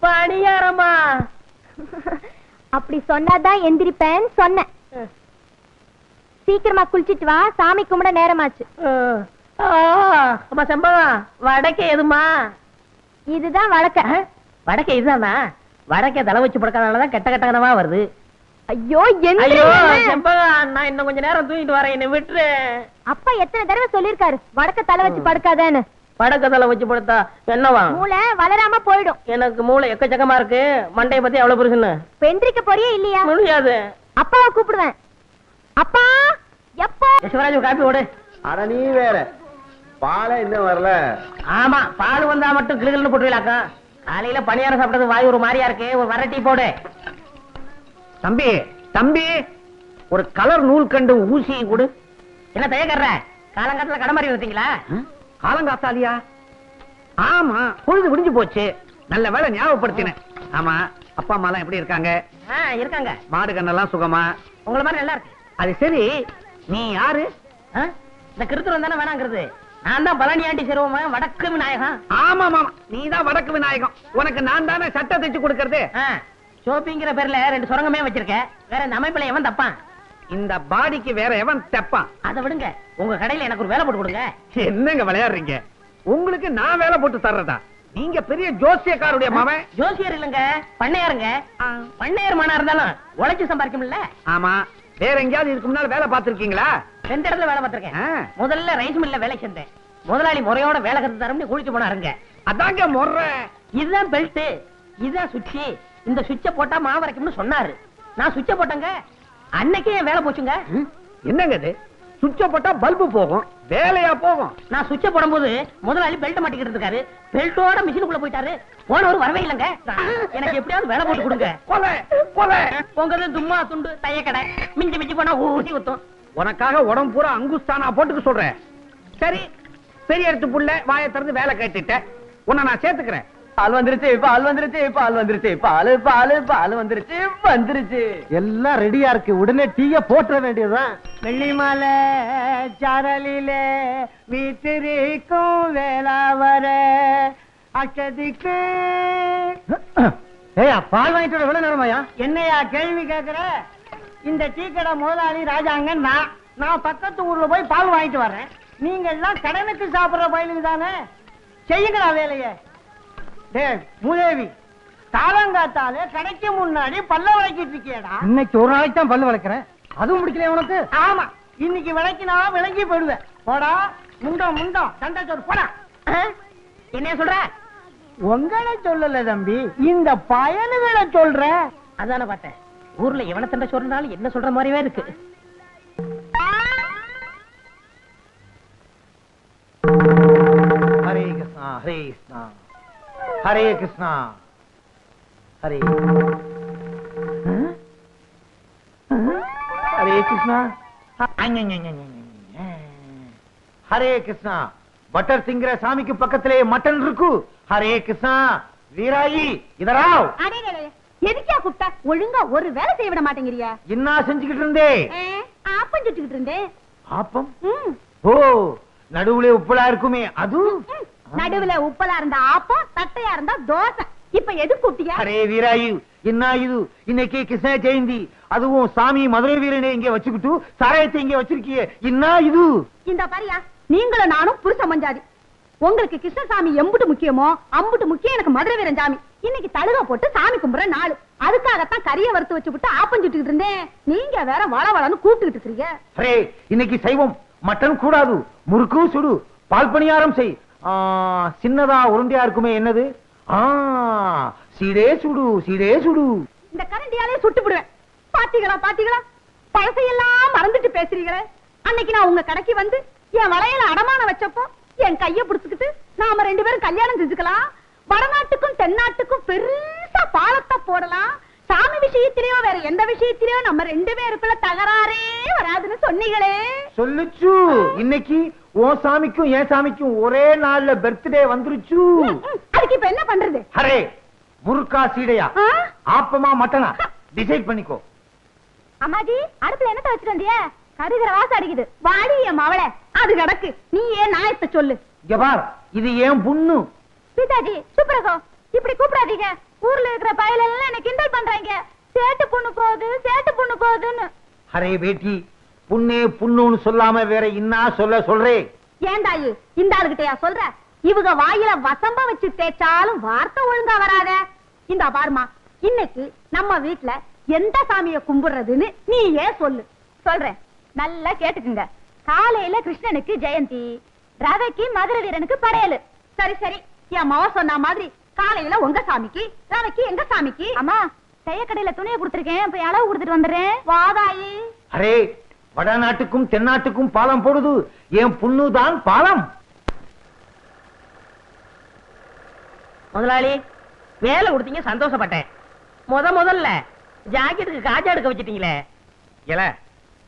பணியாரமா? அப்படி சொன்னாதான் எந்திரிப்பேன் சொன்னேன். சீக்கிரமா குளிச்சிட்டு வா, சாமி கும்பிட நேரமாச்சு. அம்மா செம்பகம், வடக்கே எதுமா? இதுதான் வடக்க. வடக்கே இதுதானா? வடக்கே தலை வச்சு படுக்காதனாலதான் கெட்ட கட்டகனமா வருது. ஐயோ செம்பகம், நான் இன்னும் கொஞ்ச நேரம் தூங்கிட்டு வரேன், என்ன விட்டுரு. அப்பா எத்தனை தடவை சொல்லிருக்காரு வடக்க தலை வச்சு படுக்காதேன்னு. வடக்க தலை வச்சு படுத்தா என்னவா? மூளை வளராம போயிடும். எனக்கு மூளை எக்கச்சக்கமா இருக்கு. மண்டைய பத்தி எவ்வளவு பெருசுன்னு எந்திரிக்க போறியே இல்லையா? முடியாது. அப்பாவை கூப்பிடுவேன். அப்பா எப்போ? யசுவராஜ் காப்பி ஓடு. அட நீ வேற, பாலை இன்னும் வரல. ஆமா, பால் வந்தா மட்டும் கிளுகிள்னு போட்டுவிலாக்கா. காலையில பணியாரம் சாப்பிட்டது வாய் ஒரு மாதிரியா இருக்கு. ஒரு வர டீ போடு. தம்பி தம்பி, ஒரு கலர் நூல் கண்டு ஊசி கொடு. என்ன தயக்கற? காலங்காலத்துல கடை மாதிரி வந்தீங்களா? காலங்காத்தாலியா? ஆமா, பொழுது விடிஞ்சு போச்சு. நல்ல வேலை ஞாபகப்படுத்தினேன். ஆமா, அப்பா அம்மா எல்லாம் எப்படி இருக்காங்க? இருக்காங்க. மாடு கண்ணெல்லாம் சுகமா? உங்களை மாதிரி நல்லா இருக்கு. அது சரி, நீ யாரு? இந்த கிருத்துரம் தானே வேணாங்கிறது. நான் தான் பழனி ஆண்டி சிறுவமா, வடக்கு விநாயகம். ஆமா ஆமா, நீ தான் வடக்கு விநாயகம். உனக்கு நான் தானே சட்டை தைச்சு கொடுக்கறது. ஷோப்பிங்கிற பேர்ல 2 சுரங்கமே வச்சிருக்க. வேற இந்த அமைப்புல எவன் தப்பான்? இந்த பாடிக்கு வேற எவன் தப்பான்? அதை விடுங்க, உங்க கடையில எனக்கு ஒரு வேலை போட்டு கொடுங்க. என்னங்க விளையாடுறீங்க? உங்களுக்கு நான் வேலை போட்டு தர்றதா? நீங்க பெரிய ஜோசியக்காருடைய மகன். ஜோசியர் இல்லங்க, பண்ணையாருங்க. பண்ணையார் மனா இருந்தாலும் உழைச்சு சம்பாதிக்கும்ல. ஆமா, வேற எங்கயாவது இதுக்கு முன்னால வேலை பார்த்திருக்கீங்களா? 2 இடத்துல வேலை பார்த்திருக்கேன். முதல்ல ரைஸ் மில்ல வேலை செஞ்சேன். முதலாளி முறையோட வேலை கத்து தரம்னு குளிச்சு போனாருங்க. அதாங்க முறை. இதுதான் பெல்ட், இதுதான் சுவிட்ச். இந்த சுவிட்ச போட்டா மாவு வரைக்கும்னு சொன்னாரு. நான் சுவிட்ச போட்டேங்க. அன்னைக்கே வேலை போச்சுங்க. என்னங்க இது? சுவிட்ச போட்டா பல்பு போகும், வேலையா போகும். நான் சுவிட்ச போடும்போது முதலாளி பெல்ட் மாட்டிக்கிட்டு இருக்காரு. பெல்ட்டோட மிஷினுக்குள்ள போயிட்டாரு. போனவர் வரவே இல்லைங்க. எனக்கு எப்படியாவது வேலை போட்டு கொடுங்க. கொலை கொலை. உங்க தும்மா துண்டு தையக்கடை மிஞ்சி மிஞ்சி போனா ஊசி ஊத்தும். உனக்காக உடம்பு பூரா அங்குஸ்தானா போட்டுக்க சொல்றேன். சரி, பெரிய எடுத்து புள்ள வாயை திறந்து வேலை கேட்டுட்டேன். உன்னை நான் சேர்த்துக்கிறேன். பால் வந்துருச்சு, பால் வந்துருச்சு, பால் வந்துருச்சு, பால் பால் பால் வந்துருச்சு வந்துருச்சு. எல்லாம் ரெடியா இருக்கு. உடனே டீய போட்டுற வேண்டியதுதான். வெள்ளிமலை சாரலிலே வீட்டிற்கும் வேளாவர அச்சதிக்கு. ஏயா, பால் வாங்கிட்டு வர எவ்வளவு நேரமாயா? என்னையா கேள்வி கேக்குற? இந்த டீ கடை முதலாளி ராஜாங்க. நான் பக்கத்து ஊர்ல போய் பால் வாங்கிட்டு வர்றேன். நீங்க எல்லாம் கடனுக்கு சாப்பிடுற பயிலுக்கு தானே. செய்யுங்களா வேலையை. மூதேவி, காலங்காத்தாலே கடைக்கு முன்னாடி பல்ல விளக்கிட்டு இருக்கியடா. இன்னைக்கு ஒரு நாளைக்கு தான் பல்லு விளக்குறேன், அதுவும் முடிக்கல உனக்கு? ஆமா, இன்னைக்கு விளக்கினா விளங்கி போயிடுவேன். போடா முண்டம் முண்டம் சண்டை சோறு போடா. என்ன சொல்ற? உங்களை சொல்லல தம்பி, இந்த பயனுகளை சொல்ற. அதான பார்த்தேன். ஊர்ல எவன சண்டை சொல்றாலும் என்ன சொல்ற மாதிரியே இருக்கு. ஹரே கிருஷ்ணா ஹரே கிருஷ்ணா ஹரே கிருஷ்ணா ஹரே ஹரே கிருஷ்ணா ஹரே கிருஷ்ணா. பட்டர் திங்கிற சாமிக்கு பக்கத்திலே மட்டன் இருக்கு. ஹரே கிருஷ்ணா. வீராயி இதராவ். எதுக்கா கூப்பிட்டா? ஒழுங்கா ஒரு வேலை செய்ய விட மாட்டேங்கிறியா? என்ன செஞ்சுக்கிட்டு இருந்தே? ஆப்பம் சுட்டுக்கிட்டு இருந்தேன். ஆப்பம்? ஓ, நடுவுல உப்பலா இருக்குமே அது? நடுவுல உப்பலா இருந்தா ஆப்பம், தட்டையா இருந்தா தோசை. இப்ப எது கூப்பிட்டியா? அரே வீராயு, என்ன இது? இன்னைக்கு கிருஷ்ண ஜெயந்தி, அதுவும் சாமி மதுரை வீரனை இங்க வச்சுக்கிட்டு சாராயத்தை இங்க வச்சிருக்கியே, என்ன இது? இந்த பாரியா, நீங்களும் நானும் புருஷ மஞ்சாதி. உங்களுக்கு கிருஷ்ணசாமி எம்புட்டு முக்கியமோ அம்புட்டு முக்கியம் எனக்கு மதுரை வீரன் சாமி. இன்னைக்கு தழுக போட்டு சாமி கும்பிடுற நாள், அதுக்காகத்தான் கறிய வறுத்து வச்சுக்கிட்டு ஆப்பம் சுட்டுக்கிட்டு இருந்தேன். நீங்க வேற வள வளன்னு கூப்பிட்டுக்கிட்டு இருக்கீங்க. அரே, இன்னைக்கு சைவம், மட்டன் கூடாது, முறுக்கு சுடு, பால் பணியாரம் செய். சின்னதா உருண்டையா இருக்குமே, என்னது? சீடே சுடு, சீடே சுடு. இந்த கரண்டியாலே சுட்டு விடுவேன். பாத்தீங்களா பாத்தீங்களா, பழசையெல்லாம் மறந்துட்டு பேசுறீங்களே. அன்னைக்கு நான் உங்க கடைக்கு வந்து என் வளையல அடமான வச்சப்போ என் கைய புடிச்சுக்கிட்டு நாம 2 பேரும் கல்யாணம் செஞ்சுக்கலாம், வடநாட்டுக்கும் தென்னாட்டுக்கும் பெருசா பாலத்தை போடலாம், சாமி விஷயத்திலேயோ வேற எந்த விஷயத்திலேயோ நம்ம 2 பேருக்குள்ள தகராறே வராதுன்னு சொன்னீங்களே. சொல்லுச்சு. இன்னைக்கு உன் சாமிக்கும் என் சாமிக்கும் ஒரே நாள்ல பர்த்டே வந்துருச்சு. அதுக்கு இப்ப என்ன பண்றது? அரே, முறுக்கா சீடையா, ஆப்பமா மட்டனா, டிசைட் பண்ணிக்கோ. அம்மாஜி, அடுப்புல என்ன வச்சிட்டு வந்திய? கருகிற வாசம் அடிக்குது. வாடி என் மவளை, அது கிடக்கு. நீ ஏன் நாயத்தை சொல்லு. இங்க பார், இது ஏன் புண்ணு. பிதாஜி சுப்ரகோ, இப்படி கூப்பிடாதீங்க. ஊர்ல இருக்கிற பயல எல்லாம் என்ன கிண்டல் பண்றாங்க. சேட்டு பொண்ணு போகுது, சேட்டு பொண்ணு போகுதுன்னு. அரே பேட்டி, புண்ணே புண்ணுன்னு சொல்லாம வேற இன்னா சொல்றே. ஏண்டாயு இந்த ஆளுகிட்டயா சொல்ற? இவங்க வாயில வசம்ப வச்சு தேய்ச்சாலும் வார்த்தை ஒழுங்கா வராத. இந்த பாருமா, இன்னைக்கு நம்ம வீட்டுல எந்த சாமிய கும்பிடுறதுன்னு நீ ஏன் சொல்லு. சொல்றேன், நல்லா கேட்டுக்குங்க. காலையில கிருஷ்ணனுக்கு ஜெயந்தி, ரவைக்கு மதுர வீரனுக்கு படையலு. சரி சரி, என் மவ சொன்ன மாதிரி காலையில உங்க சாமிக்கு, ரவைக்கு எங்க சாமிக்கு. அம்மா, தையக்கடையில துணியை கொடுத்துருக்கேன், போய் அளவு கொடுத்துட்டு வந்துடுறேன். வாதாயி. அரே, வடநாட்டுக்கும் தென்னாட்டுக்கும் பாலம் போடுது, என் புண்ணுதான் பாலம். முதலாளி, வேலை கொடுத்தீங்க, சந்தோஷப்பட்டேன். முதல்ல ஜாக்கெட்டுக்கு காஜா எடுக்க வச்சிட்டீங்களே. இல்ல,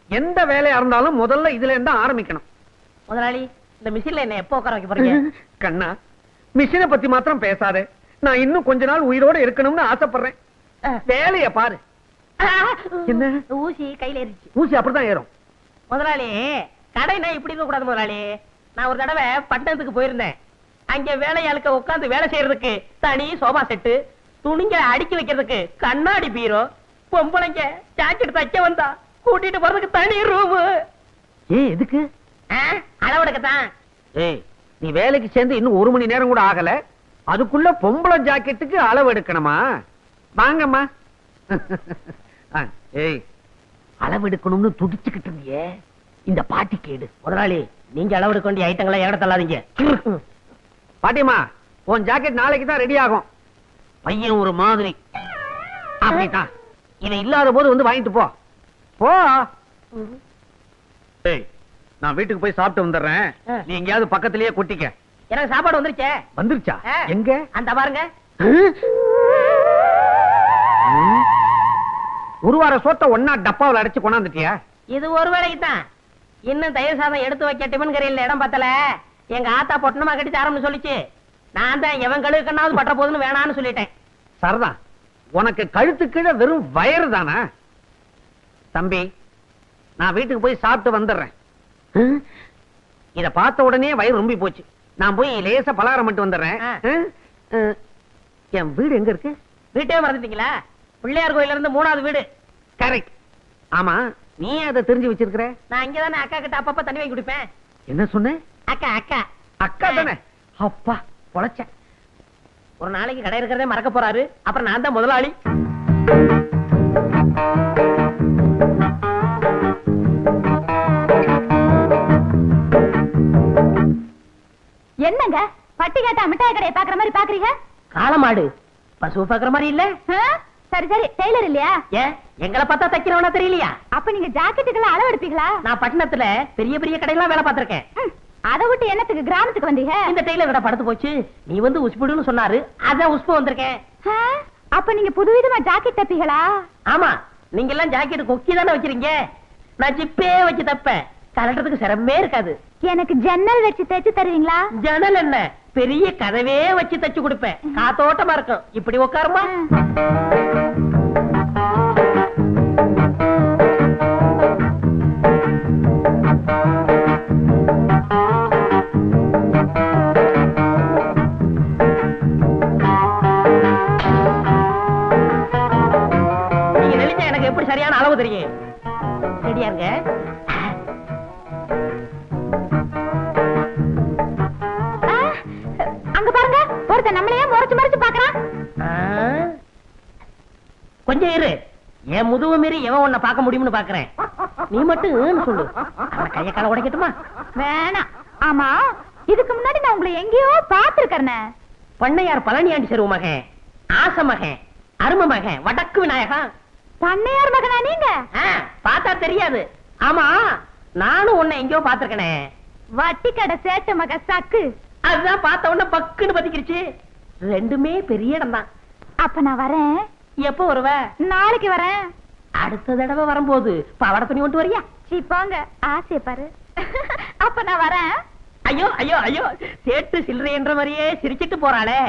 எந்த வேலையா இருந்தாலும் முதல்ல இதுல இருந்தா ஆரம்பிக்கணும். முதலாளி, இந்த மிஷின்ல என்ன எப்போ உட்கார வைக்க போறீங்க? கண்ணா, மிஷினை பத்தி மாத்திரம் பேசாதே. நான் இன்னும் கொஞ்ச நாள் உயிரோட இருக்கணும்னு ஆசைப்படுறேன். வேலைய பாரு. என்ன? ஊசி கையில ஏறிச்சு. ஊசி அப்படிதான் ஏறும். முதலாளி, கடைனா இப்படி இருக்க கூடாது முதலாளி. நான் ஒரு தடவை பட்டணத்துக்கு போயிருந்தேன். அங்க வேலையாளுக்க உட்கார்ந்து வேலை செய்யறதுக்கு தனி சோபா செட்டு, துணிங்க அடுக்கி வைக்கிறதுக்கு கண்ணாடி பீரோ, பொம்பளைங்க ஜாக்கெட் தைக்க வந்தா கூட்டிட்டு போறதுக்கு தனி ரூம். எதுக்கு? அளவெடுக்கத்தான். ஏய், நீ வேலைக்கு சேர்ந்து இன்னும் 1 மணி நேரம் கூட ஆகல, அதுக்குள்ள பொம்பளை ஜாக்கெட்டுக்கு அளவு எடுக்கணுமா? வாங்கம்மா. ஏய், அளவு எடுக்கணும்னு துடிச்சுக்கிட்டு இருந்தியே, இந்த பாட்டி கேடு. முதலாளி, நீங்க அளவெடுக்க வேண்டிய ஐட்டங்களை ஏட தள்ளாதீங்க. பாட்டிமா, உன் ஜாக்கெட் நாளைக்கு தான் ரெடி ஆகும். பையன் ஒரு மாதிரி. அப்படித்தான், இதை இல்லாத போது வந்து வாங்கிட்டு போ. போ. ஏய், நான் வீட்டுக்கு போய் சாப்பிட்டு வந்துடுறேன். நீ எங்கேயாவது பக்கத்திலேயே கொட்டிக்க. எனக்கு சாப்பாடு வந்துருச்சே. வந்துருச்சா? எங்க? அந்த பாருங்க. ஒரு வார சோத்த ஒன்னா டப்பாவில் அடைச்சு கொண்டாந்துட்டியா? இது ஒரு வேளைக்கு தான். இன்னும் தயிர் சாதம் எடுத்து வைக்க டிபன் கரையில் இடம் பத்தல. எங்க ஆத்தா பொட்டணமா கட்டி தரம்னு சொல்லிச்சு. நான் தான் எவன் கழுவுக்கண்ணாவது பட்ட போதுன்னு வேணான்னு சொல்லிட்டேன். சரிதான், உனக்கு கழுத்து கீழே வெறும் வயறு தானே. தம்பி, நான் வீட்டுக்கு போய் சாப்பிட்டு வந்துடுறேன். இத பார்த்த உடனே வயிறு ரொம்பி போச்சு. நான் போய் லேசா பலகாரம் மட்டும் வந்துடுறேன். என் வீடு எங்க இருக்கு? வீட்டே மறந்துட்டீங்களா? பிள்ளையார் கோயில இருந்து 3வது வீடு. கரெக்ட். ஆமா, நீ அதை தெரிஞ்சு வச்சிருக்கிற? நான் இங்கதானே அக்கா கிட்ட அப்பப்ப தண்ணி வாங்கி குடிப்பேன். என்ன சொன்ன? அக்கா அக்கா அக்கா தானே? அப்பா பொழைச்ச. ஒரு நாளைக்கு கடை இருக்கிறதே மறக்க போறாரு. அப்புறம் நான் தான் முதலாளி. என்னங்க பட்டி கேட்டா மிட்டாய் கடையை பாக்குற மாதிரி பாக்குறீங்க? காளமாடு பசு பாக்குற மாதிரி இல்ல. சரி சரி, டெய்லர் இல்லையா? ஏன் எங்களை பார்த்தா தைக்கிறவனா தெரியலையா? அப்ப நீங்க ஜாக்கெட்டுக்கெல்லாம் அளவு எடுப்பீங்களா? நான் பட்டணத்துல பெரிய பெரிய கடையெல்லாம் வேலை பார்த்திருக்கேன். அதை விட்டு என்னத்துக்கு கிராமத்துக்கு வந்தீங்க? இந்த டெய்லர் கடை படுத்து போச்சு, நீ வந்து உஸ்புடுன்னு சொன்னாரு, அதான் உஸ்பு வந்திருக்கேன். அப்ப நீங்க புதுவிதமா ஜாக்கெட் தப்பீங்களா? ஆமா, நீங்க எல்லாம் ஜாக்கெட் கொக்கி தானே வச்சிருங்க. நான் ஜிப்பே வச்சு தப்பேன், கலட்டுறதுக்கு சிரமமே இருக்காது. எனக்கு ஜன்னல் வச்சு தைச்சு தருவீங்களா? ஜன்னல் என்ன, பெரிய கதவே வச்சு தச்சு கொடுப்பேன், காத்தோட்டமா இருக்கும். இப்படி உட்காருமா. நீங்க நினைச்சா எனக்கு எப்படி சரியான அளவு தெரியும். ரெடியா இருங்க. அங்க பாருங்க, ஒருத்தன் நம்மளையே முறைச்சு முறைச்சு பாக்குறான். கொஞ்சம் இரு, என் முதுகு மீறி எவன் உன்னை பார்க்க முடியும்னு பாக்குறேன். நீ மட்டும் சொல்லு, அவன் கைய கால உடைக்கட்டுமா? வேணாம். ஆமா, இதுக்கு முன்னாடி நான் உங்களை எங்கேயோ பாத்துருக்கேன். பண்ணையார் பழனியாண்டி செருவு மகன், ஆச மகன், அரும மகன், வடக்கு விநாயகன். பண்ணையார் மகனா நீங்க? பார்த்தா தெரியாது. ஆமா, நானும் உன்னை எங்கேயோ பாத்துருக்கனே. வட்டி கடை சேட்டு மக சக்கு. அதுதான் பார்த்த உடனே பக்குன்னு பத்திக்கிடுச்சு. ரெண்டுமே பெரிய இடம் தான். அப்ப நான் வரேன். எப்போ வருவ? நாளைக்கு வரேன். அடுத்த தடவை வரும்போது பவட துணி கொண்டு வரியா? சீ போங்க, ஆசை பாரு. அப்ப நான் வரேன். ஐயோ ஐயோ ஐயோ, சேட்டு சில்லறை என்ற மாதிரியே சிரிச்சிட்டு போறாளே.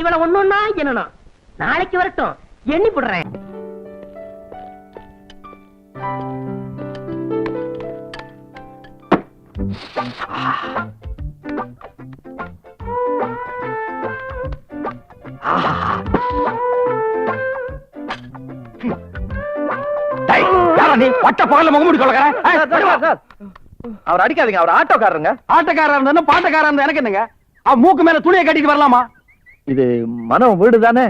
இவளை ஒன்னொன்னா என்னணும். நாளைக்கு வரட்டும், எண்ணி போடுறேன். நீ பட்ட பகல முகமுடி கொள்ளக்காரன். அவர் அடிக்காதீங்க, அவர் ஆட்டோக்காரருங்க. ஆட்டக்காரா இருந்தா பாட்டக்காரா இருந்தா எனக்கு என்னங்க? அவன் மூக்கு மேல துணியை கட்டிட்டு வரலாமா? இது மனோ வீடு தானே?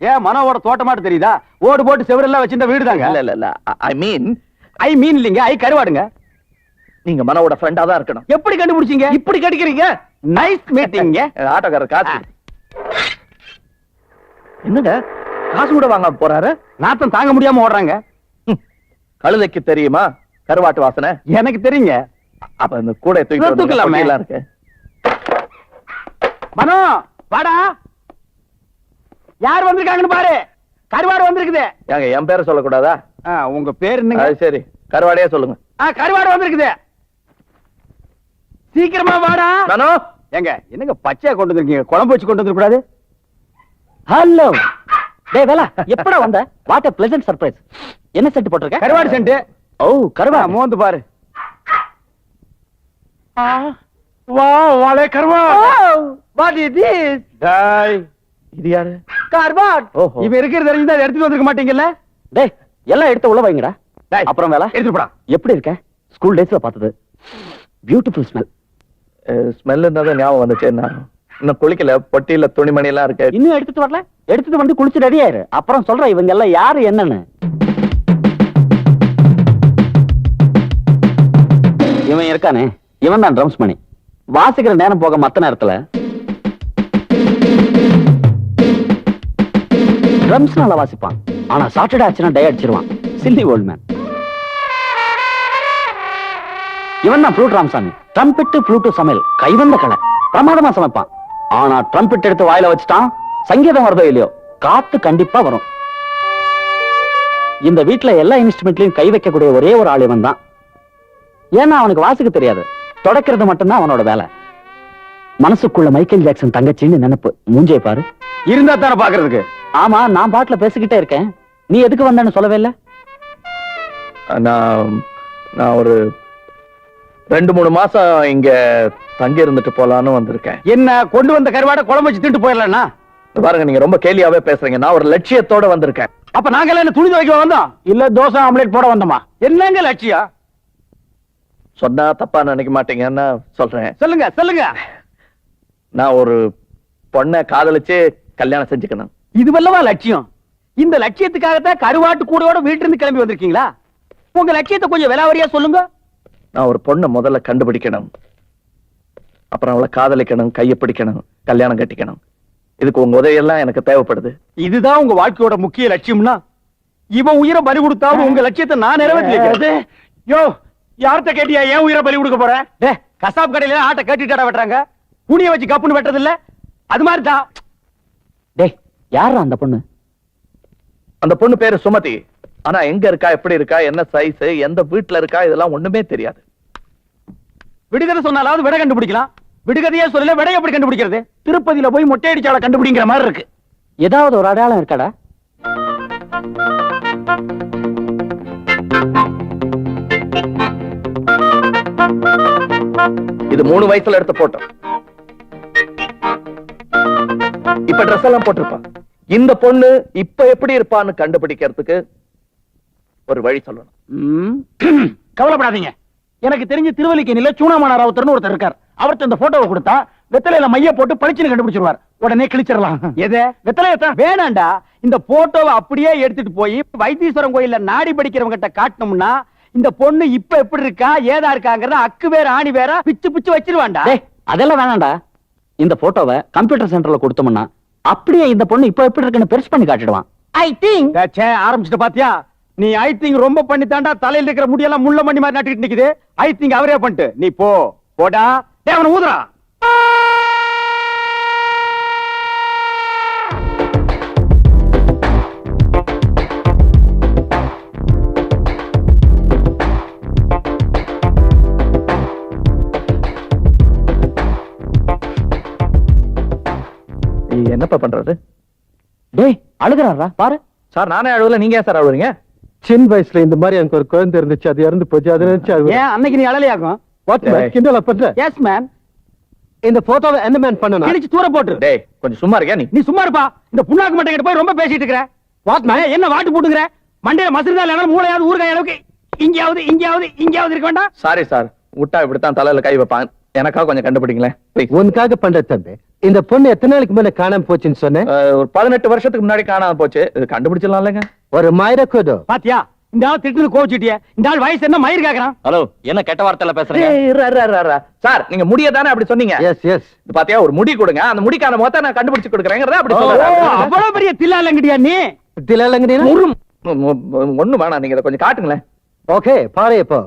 ஏன் மனோவோட தோட்டமாட்டு தெரியுதா? ஓடு போட்டு செவரெல்லாம் வச்சிருந்த வீடு தாங்க. இல்ல இல்ல இல்ல, ஐ மீன் இல்லைங்க, கருவாடுங்க. நீங்க மனோவோட ஃப்ரெண்டா தான் இருக்கணும். எப்படி கண்டுபிடிச்சீங்க? இப்படி கடிக்கிறீங்க. நைஸ் மீட்டிங்க. ஆட்டோக்காரர் காசு என்னங்க? காசு கூட வாங்க போறாரு? நாத்தம் தாங்க முடியாம ஓடுறாங்க. கழுதைக்கு தெரியுமா கருவாட்டு வாசனை? எனக்கு தெரியுங்க. அப்ப இந்த கூட தூக்கலாமே. இருக்கு. மனோ வாடா, யார் வந்திருக்காங்கன்னு பாரு. கருவாடு வந்திருக்குது. ஏங்க என் பேரை சொல்லக்கூடாதா? உங்க பேர் என்னங்க? அது சரி, கருவாடையே சொல்லுங்க. கருவாடு வந்திருக்குது. சீக்கிரமா வாடா. மனோ, ஏங்க என்னங்க பச்சையா கொண்டு வந்திருக்கீங்க? குழம்பு வச்சு கொண்டு வந்துட கூடாது? ஹலோ டேய் வேலா, எப்படா வந்த? What a pleasant surprise. என்ன செட் போட்டுருக்க? கருவாடு சென்ட். ஓ கருவாடு. மோந்து பாரு. வா வாளே கருவாடு. What is this? டேய் இது யாரு? கருவாடு. ஓஹோ. இவன் இருக்கிறது தெரிஞ்சா அதை எடுத்துட்டு வந்திருக்க மாட்டீங்கல்ல? டேய் எல்லாம் எடுத்து உள்ள வைங்கடா. டேய் அப்புறம் வேலா எடுத்துட்டு போடா. எப்படி இருக்க? ஸ்கூல் டேஸ்ல பார்த்தது பியூட்டிஃபுல் ஸ்மெல். ஸ்மெல் இருந்தாதான் ஞாபகம் வந்துச்சு. நான் இன்னும் குளிக்கல, பொட்டியில துணிமணி எல்லாம் இருக்கு. இன்னும் எடுத்துட்டு வரல? எடுத்துட்டு வந்து குளிச்சு ரெடி ஆயிரு. அப்புறம் சொல்றேன் இவங்க எல்லாம் யாரு என்னன்னு. இவன் இருக்கானே, இவன் தான் ட்ரம்ஸ் மணி. வாசிக்கிற நேரம் போக மத்த நேரத்துல ட்ரம்ஸ் நல்லா வாசிப்பான். ஆனா சாட்டர்டே ஆச்சுன்னா டை அடிச்சிருவான். Silly old man. இவன் தான் ஃப்ளூட் ராமசாமி. ட்ரம்பெட் ஃப்ளூட்டு சமையல் கைவந்த கலை. பிரமாதமா சமைப்பான். ஆனா ட்ரம்பெட் எடுத்து வாயில வச்சுட்டான், சங்கீதம் வருதோ இல்லையோ காத்து கண்டிப்பா வரும். இந்த வீட்டுல எல்லா இன்ஸ்ட்ருமெண்ட்லயும் கை வைக்கக்கூடிய ஒரே ஒரு ஆள் இவன் தான். ஏன்னா அவனுக்கு வாசிக்க தெரியாது, தொடக்கிறது மட்டும்தான் அவனோட வேலை. மனசுக்குள்ள மைக்கேல் ஜாக்சன் தங்கச்சின்னு நினைப்பு. மூஞ்சே பாரு. இருந்தா தானே பாக்குறதுக்கு. ஆமா, நான் பாட்டுல பேசிக்கிட்டே இருக்கேன். நீ எதுக்கு வந்தேன்னு சொல்லவே இல்ல? நான் ஒரு 2-3 மாசம் இங்க தங்கி இருந்துட்டு போலான்னு வந்திருக்கேன். என்ன கொண்டு வந்த கருவாடை குழம்பு வச்சு தின்ட்டு போயிடலன்னா? பாருங்க, நீங்க ரொம்ப கேலியாவே பேசுறீங்க. நான் ஒரு லட்சியத்தோட வந்திருக்கேன். அப்ப நாங்க என்ன துணி துவைக்க வந்தோம்? இல்ல தோசை ஆம்லெட் போட வந்தோமா? என்னங்க லட்சியம்? சொன்னா தப்பா நினைக்க மாட்டீங்கன்னு சொல்றேன். சொல்லுங்க சொல்லுங்க. நான் ஒரு பொண்ணை காதலிச்சு கல்யாணம் செஞ்சுக்கணும். இது வல்லவா லட்சியம்? இந்த லட்சியத்துக்காகத்தான் கருவாட்டு கூடையோட வீட்டுல இருந்து கிளம்பி வந்திருக்கீங்களா? உங்க லட்சியத்தை கொஞ்சம் விலாவரியா சொல்லுங்க. நான் ஒரு பொண்ணை முதல்ல கண்டுபிடிக்கணும், அப்புறம் அவளை காதலிக்கணும், கையை பிடிக்கணும், கல்யாணம் கட்டிக்கணும். இதுக்கு உங்க உதவியெல்லாம் எனக்கு தேவைப்படுது. இதுதான் உங்க வாழ்க்கையோட முக்கிய லட்சியம்னா இவன் உயிரை பலி கொடுத்தாலும் உங்க லட்சியத்தை நான் நிறைவேற்ற. யோ, யார்கிட்ட கேட்டியா ஏன் உயிரை பலி கொடுக்க போற? கசாப் கடையில ஆட்டை கட்டிட்டாடா வெட்டுறாங்க, குனிய வச்சு கப்புன்னு வெட்டது இல்ல? அது மாதிரி தான். டேய் யாரா அந்த பொண்ணு? அந்த பொண்ணு பேரு சுமதி. ஆனா எங்க இருக்கா, எப்படி இருக்கா, என்ன சைஸ், எந்த வீட்டுல இருக்கா, இதெல்லாம் ஒண்ணுமே தெரியாது. விடுகதை சொன்னாலாவது விடை கண்டுபிடிக்கலாம். விடுகதையே சொல்லல, விடை எப்படி கண்டுபிடிக்கிறது? திருப்பதியில போய் மொட்டை அடிச்சால கண்டுபிடிங்கிற மாதிரி இருக்கு. ஏதாவது ஒரு அடையாளம் இருக்காடா? இது 3 வயசுல எடுத்த போட்டோ. இப்ப ட்ரெஸ் எல்லாம் போட்டிருப்பா. இந்த பொண்ணு இப்ப எப்படி இருப்பான்னு கண்டுபிடிக்கிறதுக்கு ஒரு வழி சொல்லணும். கவலைப்படாதீங்க. எனக்கு தெரிஞ்ச திருவல்லிக்கேணியில சூனாமான ராவுத்தர்னு ஒருத்தர் இருக்கார். அவர்கிட்ட இந்த போட்டோவை கொடுத்தா வெத்தலையில மைய போட்டு பளிச்சுன்னு கண்டுபிடிச்சிருவார். உடனே கிழிச்சிடலாம். எது? வெத்தலையத்தான். வேணாண்டா, இந்த போட்டோவை அப்படியே எடுத்துட்டு போய் வைத்தீஸ்வரன் கோயில்ல நாடி படிக்கிறவங்க கிட்ட காட்டணும்னா இந்த பொண்ணு இப்ப எப்படி இருக்கா, ஏதா இருக்காங்கறத அக்கு வேற ஆணி வேற பிச்சு பிச்சு வச்சிருவான்டா. அதெல்லாம் வேணாண்டா. இந்த போட்டோவை கம்ப்யூட்டர் சென்டர்ல கொடுத்தோம்னா அப்படியே இந்த பொண்ணு இப்ப எப்படி இருக்குன்னு பெருசு பண்ணி காட்டிடுவான். ஐ திங்க் ஆரம்பிச்சுட்டு பாத்தியா? நீ ஐ திங்க் ரொம்ப பண்ணி தாண்டா தலையில இருக்கிற முடியெல்லாம் முள்ள மணி மாதிரி நட்டுக்கிட்டு நிக்குது. ஐ திங்க் அவரே பண்ணிட்டு நீ போ போடா. தேவன ஊதுறா. என்னப்பா பண்றது? டேய் அழுகுறாரா பாரு. சார் நானே அழுவல, நீங்க ஏன் சார் அழுவுறீங்க? சின்ன வயசுல இந்த மாதிரி எனக்கு ஒரு குழந்தை இருந்துச்சு, அது இறந்து போச்சு. அது நினைச்சு ஏன் அன்னைக்கு நீ அழலையாகும்? கிண்டலா பண்ற? Yes ma'am. இந்த போட்டோவை என்ன மேன் பண்ணணும்? கிழிச்சு தூர போட்டு. டேய் கொஞ்சம் சும்மா இருக்கியா நீ? நீ சும்மா இருப்பா. இந்த புண்ணாக்கு மட்டை கிட்ட போய் ரொம்ப பேசிட்டு இருக்கற. வாட் மேன் என்ன வாட்டு போட்டுங்கற? மண்டையில மசருதா இல்லனா மூளையாவது ஊர்காய் அளவுக்கு இங்கயாவது இருக்க வேண்டாம். சாரி சார், விட்டா இப்படித்தான் தலையில கை வைப்பான். எனக்காக கொஞ்சம் கண்டுபிடிங்களேன் ப்ளீஸ். உனக்காக பண்ற தம்பி. இந்த பொண்ணு எத்தனை நாளைக்கு முன்ன காணாம போச்சுன்னு சொன்னேன்? ஒரு 18 வருஷத்துக்கு முன்னாடி காணாம போச்சு. இது கண்டுபிடிச்சிடலாம் இல்லைங்க? ஒரு மயிரக்கூடோ. பாத்தியா இந்த ஆள் திட்டுன்னு கோவிச்சிட்டியே. இந்த ஆள் வயசு என்ன மயிர் கேக்குறான். ஹலோ, என்ன கெட்ட வார்த்தையில பேசுறீங்க? சார் நீங்க முடிய தானே அப்படி சொன்னீங்க? Yes yes. பாத்தியா, ஒரு முடி கொடுங்க, அந்த முடிக்கான மொத்த நான் கண்டுபிடிச்சு கொடுக்குறேங்கிறத அப்படி சொல்றேன். அவ்வளவு பெரிய தில்லாலங்கடியா நீ? தில்லாலங்கடியா? ஒண்ணு வேணாம், நீங்க இதை கொஞ்சம் காட்டுங்களேன். ஓகே பாரு. இப்போ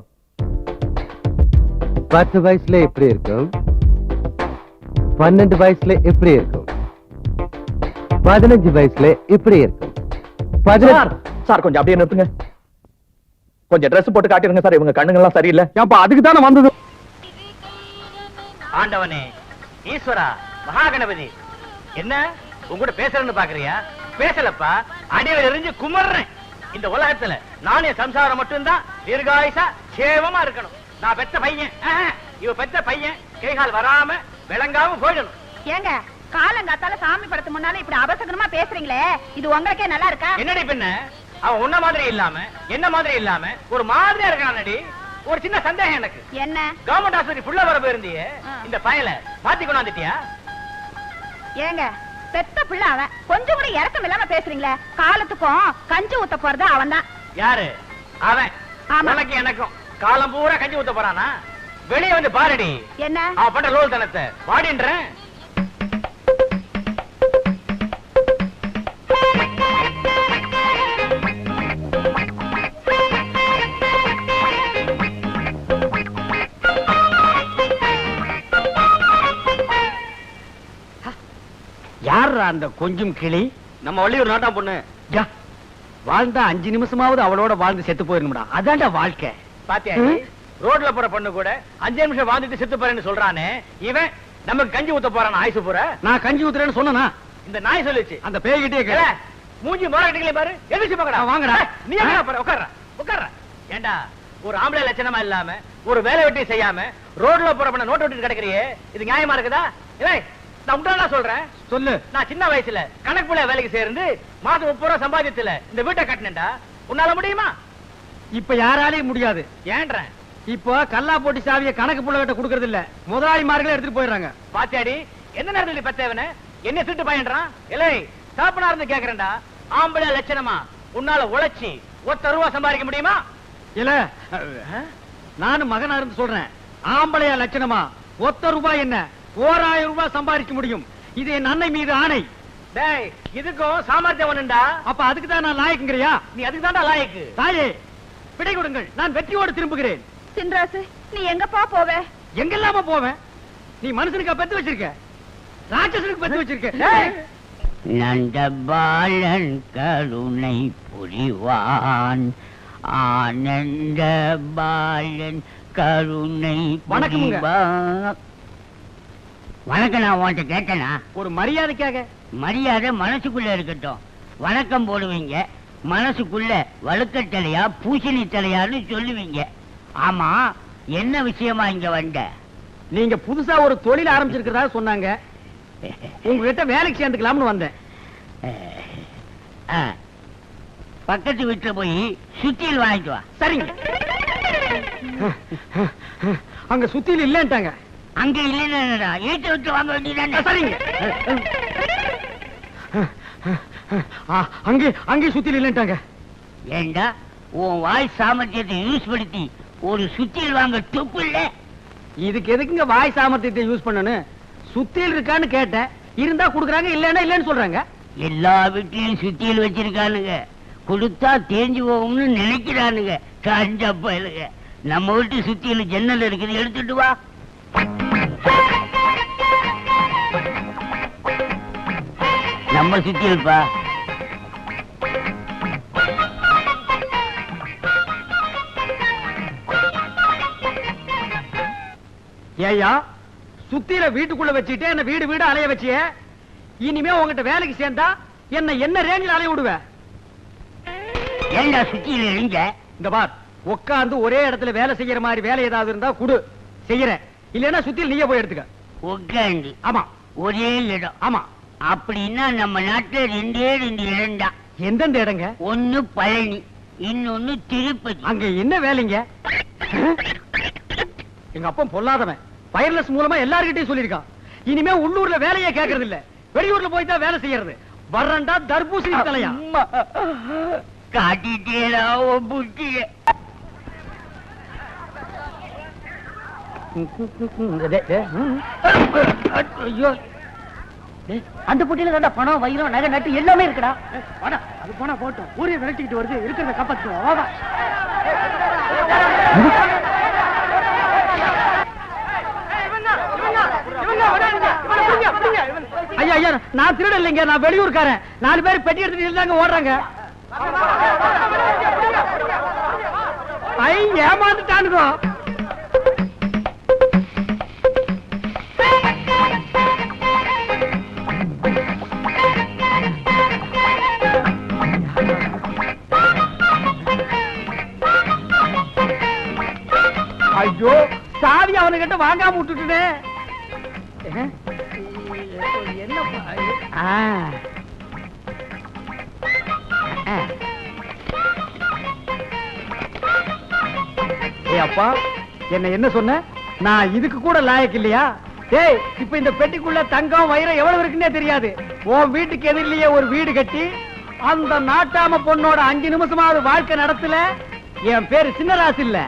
10 வயசுல எப்படி இருக்கும், 12 வயசுல எப்படி இருக்கும், 15 வயசுல எப்படி இருக்கும், 16. சார் கொஞ்சம் அப்படியே நிறுத்துங்க. கொஞ்சம் Dress போட்டு காட்டிருங்க சார். இவங்க கண்ணுங்கெல்லாம் சரியில்லை. ஏன்பா அதுக்கு தானே வந்தது. ஆண்டவனே, ஈஸ்வரா, மகாகணபதி, என்ன உங்கூட பேசுறேன்னு பாக்குறியா? பேசலப்பா, அடியில எரிஞ்சு குமர்றேன். இந்த உலகத்துல நானே சம்சாரம் மட்டும்தான் தீர்காயுசா சேவமா இருக்கணும். நான் பெத்த பையன், இவ பெத்த பையன் கைகால் வராம விளங்காம போயிடணும். ஏங்க காலங்காத்தால சாமி படத்து முன்னால இப்படி அபசகனமா பேசுறீங்களே, இது உங்களுக்கே நல்லா இருக்கா? என்னடி பின்ன, அவன் உன்ன மாதிரி இல்லாம என்ன மாதிரி இல்லாம ஒரு மாதிரியா இருக்கானடி. ஒரு சின்ன சந்தேகம் எனக்கு. என்ன? கவர்மெண்ட் ஆஸ்பத்திரி புள்ள வர போயிருந்தியே, இந்த பயல மாத்தி கொண்டாந்துட்டியா? ஏங்க பெத்த பிள்ளை அவன், கொஞ்சம் கூட இறக்கம் இல்லாம பேசுறீங்களே. காலத்துக்கும் கஞ்சி ஊத்த போறது அவன் தான். யாரு அவன்? ஆமா. உனக்கு எனக்கும் காலம் பூரா கஞ்சி ஊத்த போறானா? வெளியே வந்து பாருடி என்ன அவன் பண்ற லோல் தனத்தை. வாடின்றேன். யாரா அந்த கொஞ்சம் கிளி? நம்ம வள்ளியூர் நாட்டாம் பொண்ணு. வாழ்ந்தா 5 நிமிஷமாவது அவளோட வாழ்ந்து செத்து போயிருந்தா அதான்டா வாழ்க்கை. பாத்தியா, ரோட்ல போற பொண்ணு கூட 5 நிமிஷம் வாழ்ந்துட்டு செத்து போறேன்னு சொல்றானே, இவன் நமக்கு கஞ்சி ஊத்த போறான் ஆயுசு பூரா. நான் கஞ்சி ஊத்துறேன்னு சொன்னா இந்த நாய் சொல்லுச்சு. அந்த பேய்கிட்டே ஏல, மூஞ்சி மோரக்கட்டிங்களே பாரு. எதிர்த்து பாக்கடா. வாங்கடா. நீ எங்க போற? உட்கார்ற. ஏண்டா ஒரு ஆம்பளை லட்சணமா இல்லாம ஒரு வேலை வெட்டி செய்யாம ரோட்ல போற பொண்ண நோட் விட்டு கிடக்குறியே, இது நியாயமா இருக்குதா? ஏய், நான் உண்டானா சொல்றேன். சொல்லு. நான் சின்ன வயசுல கணக்கு புள்ள வேலைக்கு சேர்ந்து மாசம் 30 ரூபாய் சம்பாதித்துல இந்த வீட்டை கட்டினேன்டா. உன்னால முடியுமா? இப்ப யாராலையும் முடியாது. ஏன்றேன். இப்போ கல்லா போட்டி சாவிய கணக்கு புள்ள கிட்ட குடுக்கறது இல்ல, முதலாளிமார்களே எடுத்துட்டு போயிடுறாங்க. பாத்தியாடி, என்ன நேரத்துல பத்தேவன என்ன திருட்டு பையன்றான்? இல்லை சாப்பனா இருந்து கேக்குறேன்டா. ஆம்பளை லட்சணமா உன்னால உழைச்சி 1 ரூபாய் சம்பாதிக்க முடியுமா? இல்ல நானும் மகனா இருந்து சொல்றேன். ஆம்பளையா லட்சணமா 1 ரூபாய் என்ன 1000 ரூபாய் சம்பாதிக்க முடியும். இது என் அன்னை மீது ஆணை. டேய், இதுக்கும் சாமர்த்தியம் ஒண்ணுண்டா. அப்ப அதுக்கு தான் நான் லாயக்குங்கிறியா? நீ அதுக்கு தான்டா லாயக்கு. தாயே விடை கொடுங்கள், நான் வெற்றியோடு திரும்புகிறேன். சின்ராசு, நீ எங்கப்பா போவ? எங்கெல்லாம போவேன்? நீ மனுஷனுக்கா பெத்து வச்சிருக்க? ராட்சசனுக்கு பெத்து வச்சிருக்க. டேய், நந்தபாலன் கருணை புரிவான், ஆனந்த பாலன் கருணை வணக்கமுங்க. புரிவான். வணக்கம். நான் உன்கிட்ட கேட்டேனா? ஒரு மரியாதைக்காக. மரியாதை மனசுக்குள்ள இருக்கட்டும். வணக்கம் போடுவீங்க, மனசுக்குள்ள வழுக்கத்தலையா பூசணி தலையான்னு சொல்லுவீங்க. ஆமா, என்ன விஷயமா இங்க வந்த? நீங்க புதுசா ஒரு தொழில் ஆரம்பிச்சிருக்கிறதா சொன்னாங்க. உங்ககிட்ட வேலைக்கு சேர்ந்துக்கலாம்னு வந்தேன். பக்கத்து வீட்டுல போய் சுத்தியில் வாங்கிட்டு வா. சரிங்க. அங்க சுத்தியில் இல்லன்ட்டாங்க. அங்க இல்லைன்னா ஏற்ற விட்டு வாங்க வேண்டியதானே? சரிங்க. அங்கே சுத்தியில் இல்லன்ட்டாங்க. ஏண்டா உன் வாய் சாமர்த்தியத்தை யூஸ் படுத்தி ஒரு சுத்தியில் வாங்க துப்பு இல்ல? இதுக்கு எதுக்குங்க வாய் சாமர்த்தியத்தை யூஸ் பண்ணணும்? சுத்தியில் இருக்கான்னு கேட்டேன், இருந்தா குடுக்குறாங்க, இல்லன்னா இல்லன்னு சொல்றாங்க. எல்லா வீட்லயும் சுத்தியில் வச்சிருக்கானுங்க, கொடுத்தா தேஞ்சு போகும்னு நினைக்கிறானுங்க. கஞ்ச பயலுங்க. நம்ம வீட்டு சுத்தியில் ஜன்னல் இருக்குது, எடுத்துட்டு வா. நம்ம சுத்தியல்பா. ஏயா சுத்தியில வீட்டுக்குள்ள வச்சுட்டு என்ன வீடு வீடு அலைய வச்சிய, இனிமே உங்ககிட்ட வேலைக்கு சேர்ந்தா என்ன ரேஞ்சில் அலைய விடுவ? ஏண்டா சுத்தியில இருங்க? இந்த பார், உட்கார்ந்து ஒரே இடத்துல வேலை செய்யற மாதிரி வேலை ஏதாவது இருந்தா குடு, செய்யறேன். இல்லன்னா சுத்தியில் நீயே போய் எடுத்துக்க. உட்காந்து ஆமா ஒரே இடம். ஆமா. அப்படின்னா நம்ம நாட்டுல ரெண்டே 2 இடம் தான். எந்தெந்த இடங்க? ஒண்ணு பழனி, இன்னொன்னு திருப்பதி. அங்க என்ன வேலைங்க? எங்க அப்பா பொல்லாதவன் வயர்லெஸ் மூலமா எல்லார்கிட்டயும் சொல்லிருக்கான். இனிமே உள்ளூர்ல வேலையே கேக்குறது இல்ல, வெளியூர்ல போய் தான் வேலை செய்யறது. வர்றண்டா தர்பூசணி தலையா. காட்டிட்டேடா புட்டிய. ஐயோ, அந்த பொட்டியில தான்டா பணம், வைரம், நகை, நட்டு எல்லாமே இருக்குடா. அது போனா போட்டோம், ஊரே விரட்டிக்கிட்டு வருது, இருக்கிறத காப்பாத்துவோம். வா, வா. ஐயா ஐயா, நான் திருட இல்லைங்க, நான் வெளியூர்காரன். 4 பேர் பெட்டி எடுத்துட்டு இருந்தாங்க, ஓடுறாங்க. ஐ, ஏமாந்துட்டானுங்க. ஐயோ, சாவி அவனுக்கிட்ட வாங்காம விட்டுட்டே. அப்பா, என்ன சொன்ன? நான் இதுக்கு கூட லாயக்கு இல்லையா? டேய், இப்ப இந்த பெட்டிக்குள்ள தங்கம் வைரம் எவ்வளவு இருக்குன்னே தெரியாது. உன் வீட்டுக்கு எதிரிலேயே ஒரு வீடு கட்டி அந்த நாட்டாம பொண்ணோட 5 நிமிஷமாவது வாழ்க்கை நடத்தல. என் பேரு சின்னராசு இல்ல.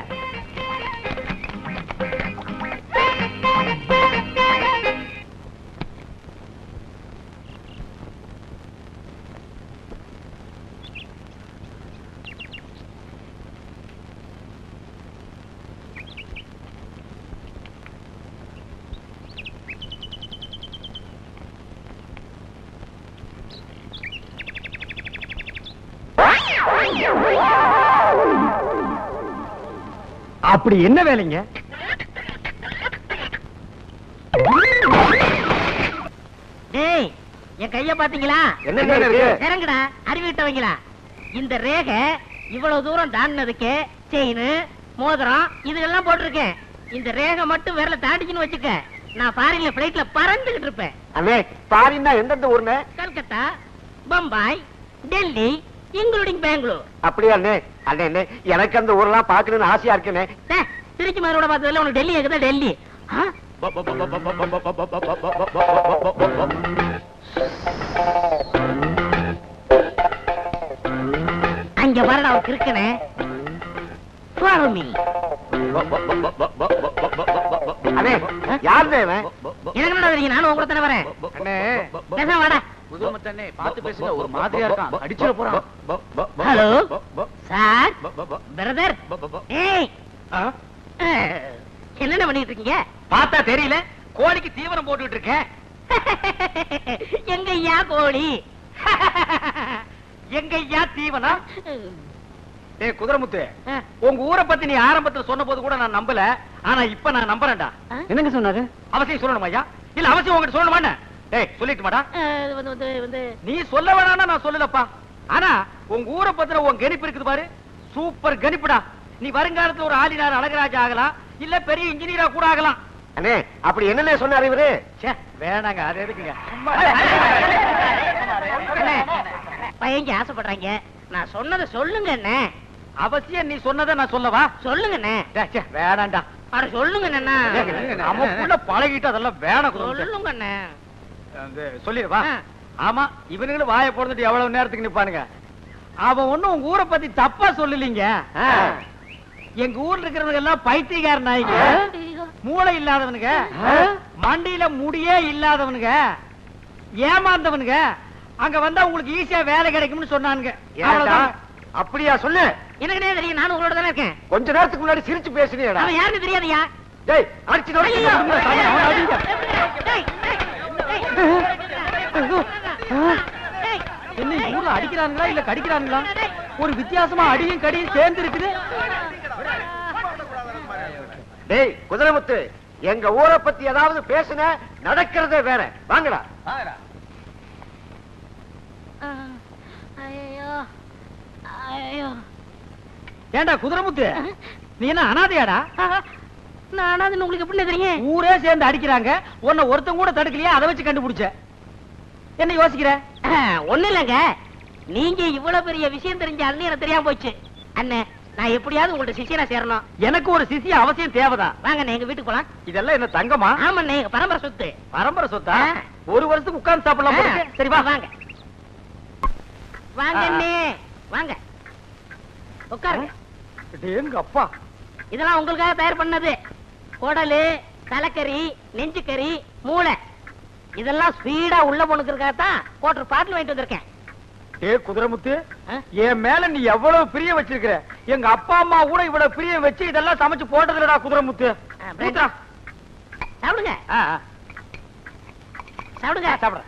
அப்படி என்ன வேலைங்க? டேய், என் கைய பாத்தீங்களா? இறங்குடா, அறிவிட்டவங்களா. இந்த ரேகை இவ்வளவு தூரம் தாண்டினதுக்கு செயின், மோதிரம் இதெல்லாம் போட்டிருக்கேன். இந்த ரேகை மட்டும் விரல தாண்டிச்சுன்னு வச்சுக்க, நான் ஃபாரின்ல பிளைட்ல பறந்துகிட்டு இருப்பேன். அண்ணே, ஃபாரின்னா எந்தெந்த ஊர்னே? கல்கத்தா, பம்பாய், டெல்லி, இன்க்ளூடிங் பெங்களூர். அப்படியா அண்ணே? அண்ணே, எனக்கு அந்த ஊர்லாம் பாக்கணும்னு ஆசையா இருக்குனே. திருச்சி மதுரோட பார்த்ததுல உனக்கு டெல்லி இருக்குதா? டெல்லி அங்க பாருடா, அவருக்கு இருக்குனே. Follow me. அண்ணே, யாருனே இவன்? எனக்கு என்னடா தெரியும்? நானும் உங்க கூட வரேன். அண்ணே, பேச வாடா. புதுமத்தண்ணே, பாத்து பேசுங்க, ஒரு மாதிரியா இருக்கான், அடிச்சிர போறான். Hello sir, brother. ஏய், என்னென்ன பண்ணிட்டு இருக்கீங்க? பார்த்தா தெரியல, கோழிக்கு தீவனம் போட்டுட்டு இருக்கேன். எங்கய்யா கோழி? எங்கய்யா தீவனம்? ஏய் குதிரமுத்து, உங்க ஊரை பத்தி நீ ஆரம்பத்துல சொன்ன போது கூட நான் நம்பல, ஆனா இப்ப நான் நம்புறேன்டா. என்னங்க சொன்னாரு? அவசியம் சொல்லணுமா ஐயா? இல்ல அவசியம் உங்ககிட்ட சொல்லணுமா? ஏய் சொல்லிட்டு மாடா. நீ சொல்ல வேணாம்னா நான் சொல்லலப்பா, ஆனா உங்க ஊரை பத்தின உன் கணிப்பு இருக்குது பாரு, சூப்பர் கணிப்புடா. நீ வருங்காலத்துல ஒரு ஆளினார் அழகராஜா ஆகலாம், இல்ல பெரிய இன்ஜினியரா கூட ஆகலாம். அண்ணே, அப்படி என்னன்னே சொன்னாரு இவரு? வேணாங்க, அது எதுக்குங்க? பையங்க ஆசைப்படுறாங்க, நான் சொன்னதை சொல்லுங்க அண்ணே. அவசியம் நீ சொன்னதை நான் சொல்லவா? சொல்லுங்க அண்ணே. வேணாண்டா. அட சொல்லுங்க அண்ணா. நமக்குள்ள பழகிட்டு அதெல்லாம் வேணாம். சொல்லுங்க அண்ணே. சொல்லிடுவா. ஆமா, இவனுங்களும் வாயை போடுறதுட்டு எவ்வளவு நேரத்துக்கு நிப்பானுங்க. அவன் ஒண்ணும் உங்க ஊரை பத்தி தப்பா சொல்லலீங்க. எங்க ஊர்ல இருக்கிறவங்க எல்லாம் பைத்தியக்கார நாய்ங்க, மூளை இல்லாதவனுங்க, மண்டியில முடியே இல்லாதவனுங்க, ஏமாந்தவனுங்க. அங்க வந்தா உங்களுக்கு ஈஸியா வேலை கிடைக்கும்னு சொன்னானுங்க. அப்படியா? சொல்லு. எனக்கு என்ன தெரியும்? நானும் உங்களோட தானே இருக்கேன். கொஞ்ச நேரத்துக்கு முன்னாடி சிரிச்சு பேசுனீடா. அவன் யாருன்னு தெரியாதயா? டேய், அடிச்சு என்ன ஊர்ல அடிக்கிறாங்களா இல்ல கடிக்கிறாங்களா? ஒரு வித்தியாசமா அடியும் கடியும் சேர்ந்து இருக்குது. டேய் குதிரமுத்து, எங்க ஊரை பத்தி ஏதாவது பேசுன நடக்கிறதே வேற. வாங்கடா. ஏண்டா குதிரமுத்து, நீ என்ன அனாதையாடா? நானா அது உங்களுக்கு எப்படி தெரியும்? ஊரே சேர்ந்து அடிக்கிறாங்க, உன்னை ஒருத்தன் கூட தடுக்கலையா? அதை வச்சு கண்டுபிடிச்ச. என்ன யோசிக்கிற? ஒண்ணு இல்லங்க, நீங்க இவ்வளவு பெரிய விஷயம் தெரிஞ்சாலும் எனக்கு தெரியாம போச்சு. அண்ணே, நான் எப்படியாவது உங்கள்ட்ட சிஷியனா சேரணும். எனக்கு ஒரு சிசிய அவசியம் தேவைதான். வாங்க எங்க வீட்டுக்கு போலாம். இதெல்லாம் என்ன தங்கமா? ஆமாண்ணே, எங்க பரம்பரை சொத்து. பரம்பரை சொத்தா? ஒரு வருஷத்துக்கு உட்கார்ந்து சாப்பிடலாம் போல இருக்கு. சரி வா. வாங்க வாங்க அண்ணே, வாங்க உட்காருங்க. எங்க அப்பா, இதெல்லாம் உங்களுக்காக தயார் பண்ணது. குடலு, தலைக்கறி, நெஞ்சுக்கறி, மூளை, இதெல்லாம் ஸ்பீடா உள்ள போனுக்கிறதுக்காகத்தான் கோட்டர் பாட்டில் வாங்கிட்டு வந்திருக்கேன். ஏ குதிரைமுத்து, என் மேல நீ எவ்வளவு பிரியம் வச்சிருக்கிற. எங்க அப்பா அம்மா கூட இவ்வளவு பிரியம் வச்சு இதெல்லாம் சமைச்சு போட்டதுலடா குதிரைமுத்து. சாப்பிடுங்க சாப்பிடுங்க சாப்பிடுற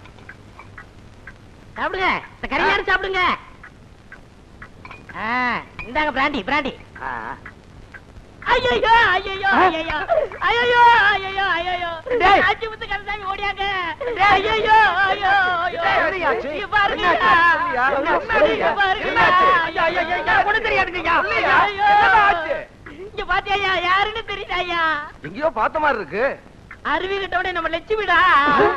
சாப்பிடுங்க, இந்த கறியாடு சாப்பிடுங்க. இந்தாங்க பிராண்டி பிராண்டி. ஐயோ ஐயோ ஐயோ ஐயோ ஐயோ ஐயோ, ஆச்சி முத்து கந்தசாமி ஓடியாங்க. ஐயோ ஐயோ ஐயோ, இங்க பாருங்க இங்க பாத்தியா, யாருன்னு தெரியுதாயா? எங்கேயோ பார்த்த மாதிரி இருக்கு. அருவி கிட்டோட நம்ம லட்சுமிடா.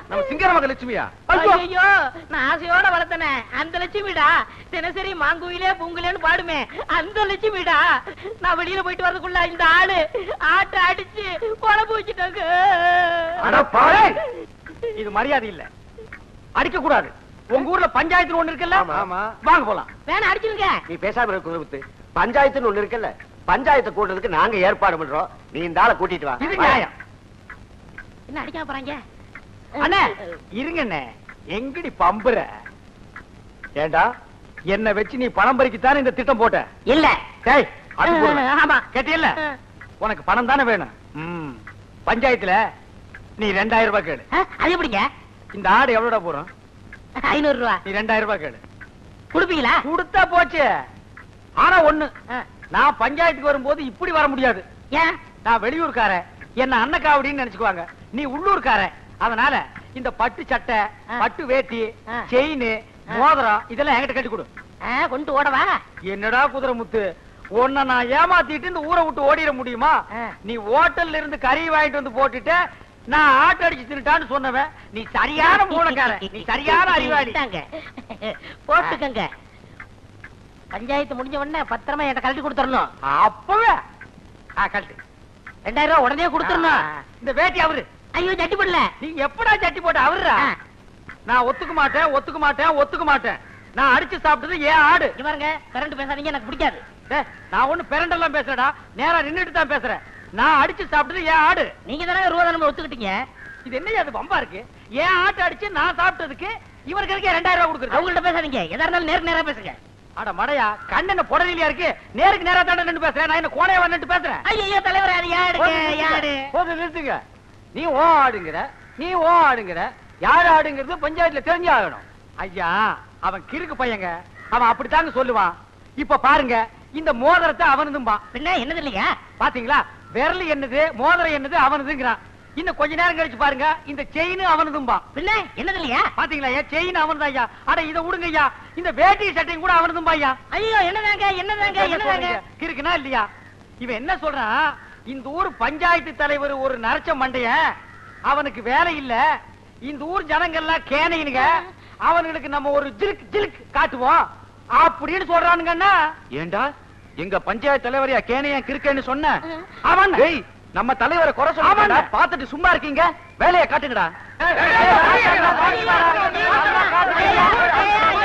நம்ம சிங்கர மக லட்சுமியா? ஐயோ, நான் ஆசையோட வளர்த்தனே அந்த லட்சுமிடா. தினசரி மாங்குயிலே பூங்குலேன்னு பாடுமே அந்த லட்சுமிடா. நான் வெளியில போயிட்டு வரதுக்குள்ள இந்த ஆளு ஆட்டை அடிச்சு குழம்பு வச்சுட்டாங்க. இது மரியாதை இல்ல, அடிக்க கூடாது. உங்க ஊர்ல பஞ்சாயத்து ஒண்ணு இருக்குல்ல? வாங்க போலாம். வேணா அடிச்சுங்க. நீ பேசாம இருக்க குதிரமுத்து. பஞ்சாயத்துன்னு ஒண்ணு இருக்குல்ல, பஞ்சாயத்தை கூட்டுறதுக்கு நாங்க ஏற்பாடு பண்றோம். நீ இந்த ஆளை கூட்டிட்டு வா. இது நியாயம். என்ன அடிக்காம போறாங்க? அண்ணே இருங்க அண்ணே, எங்கடி பம்புற? ஏண்டா, என்ன வச்சு நீ பணம் பறிக்கத்தானே இந்த திட்டம் போட்ட? இல்ல. டேய், அது போடுற. ஆமா. கேட்டியல்ல, உனக்கு பணம் தானே வேணும். பஞ்சாயத்துல நீ 2000 ரூபாய் கேளு. அது எப்படிங்க? இந்த ஆடு எவ்வளோடா போறோம்? 500 ரூபா. நீ 2000 ரூபாய் கேளு. குடுப்பீங்களா? கொடுத்தா போச்சு. ஆனா ஒண்ணு, நான் பஞ்சாயத்துக்கு வரும்போது இப்படி வர முடியாது. ஏன்? நான் வெளியூர்காரன், என்ன அன்னக்காவடின்னு நினைச்சுக்குவாங்க. நீ உள்ளூர்காரன், அதனால இந்த பட்டு சட்டை, பட்டு வேட்டி, செயின், மோதிரம் இதெல்லாம் என்கிட்ட கட்டி கொடு. கொண்டு ஓடவா? என்னடா குதிரைமுத்து, உன்னை நான் ஏமாத்திட்டு இந்த ஊரை விட்டு ஓடிட முடியுமா? நீ ஹோட்டல்ல இருந்து கறி வாங்கிட்டு வந்து போட்டுட்டு நான் ஆட்டு அடிச்சு தின்னுட்டான்னு சொன்னவன் நீ சரியான மூலக்காரன், நீ சரியான அறிவாளி. போட்டுக்கங்க. பஞ்சாயத்து முடிஞ்ச உடனே பத்திரமா என்கிட்ட கழட்டி கொடுத்துடணும். அப்பவே கழட்டு. 2000 ரூபாய் உடனே கொடுத்துடணும். இந்த வேட்டி அவரு. ஐயோ, சட்டி போடல. நீ எப்படா சட்டி போட்ட? அவருடா. நான் ஒத்துக்க மாட்டேன், ஒத்துக்க மாட்டேன், ஒத்துக்க மாட்டேன். நான் அடிச்சு சாப்பிட்டது ஏன் ஆடு. பாருங்க, கரண்ட் பேசாதீங்க, எனக்கு பிடிக்காது. நான் ஒண்ணு பெரண்டெல்லாம் பேசுறடா, நேரா நின்னுட்டு தான் பேசுறேன். நான் அடிச்சு சாப்பிட்டது ஏன் ஆடு. நீங்க தானே ரூபா தானே ஒத்துக்கிட்டீங்க. இது என்ன அது பம்பா இருக்கு? ஏன் ஆட்டு அடிச்சு நான் சாப்பிட்டதுக்கு இவருக்கு 2000 ரூபாய் கொடுக்குறது. அவங்கள்ட்ட பேசாதீங்க, எதா இருந்தாலும் நேருக்கு நேரா பேசுங்க. அட மடையா, கண்ணன புடலியா இருக்கு. நேருக்கு நேரா தாண்ட நின்னு பேசுறேன். நான் என்ன கோணையா நின்னு பேசுறேன்? ஐயோ தலைவரே, அது யாடுங்க யாடு. போது நிறுத்துங்க. நீ ஓ ஆடுங்கற, நீ ஓ ஆடுங்கற. யார் ஆடுங்கிறது பஞ்சாயத்துல தெரிஞ்சு ஆகணும். ஐயா, அவன் கிறுக்கு பையங்க, அவன் அப்படித்தாங்க சொல்லுவான். இப்ப பாருங்க, இந்த மோதிரத்தை அவனதும்பா. பின்ன என்னது இல்லையா? பாத்தீங்களா, விரல் என்னது மோதிரம் என்னது அவனதுங்கிறான். இன்னும் கொஞ்ச நேரம் கழிச்சு பாருங்க, இந்த செயின் அவனதும்பா. பின்ன என்னது இல்லையா? பாத்தீங்களா, செயின் அவனதான் ஐயா. அட இத விடுங்க ஐயா, இந்த வேட்டி சட்டையும் கூட அவனதும்பா ஐயா. ஐயோ, என்னதாங்க என்னதாங்க என்னதாங்க கிறுக்குனா இல்லையா? இவன் என்ன சொல்றான், இந்த ஊர் பஞ்சாயத்து தலைவர் ஒரு நரச்ச மண்டைய, அவனுக்கு வேலை இல்ல, இந்த ஊர் ஜனங்கள்லாம் கேனையினுங்க, அவனுக்கு நம்ம ஒரு ஜிலுக் ஜிலுக் காட்டுவோம் அப்படின்னு சொல்றானுங்கன்னா. ஏண்டா, எங்க பஞ்சாயத்து தலைவரையா கேனையா கிறுக்கன்னு சொன்ன? அவன் நம்ம தலைவரை குறை சொல்ல பாத்துட்டு சும்மா இருக்கீங்க, வேலையை காட்டுங்கடா.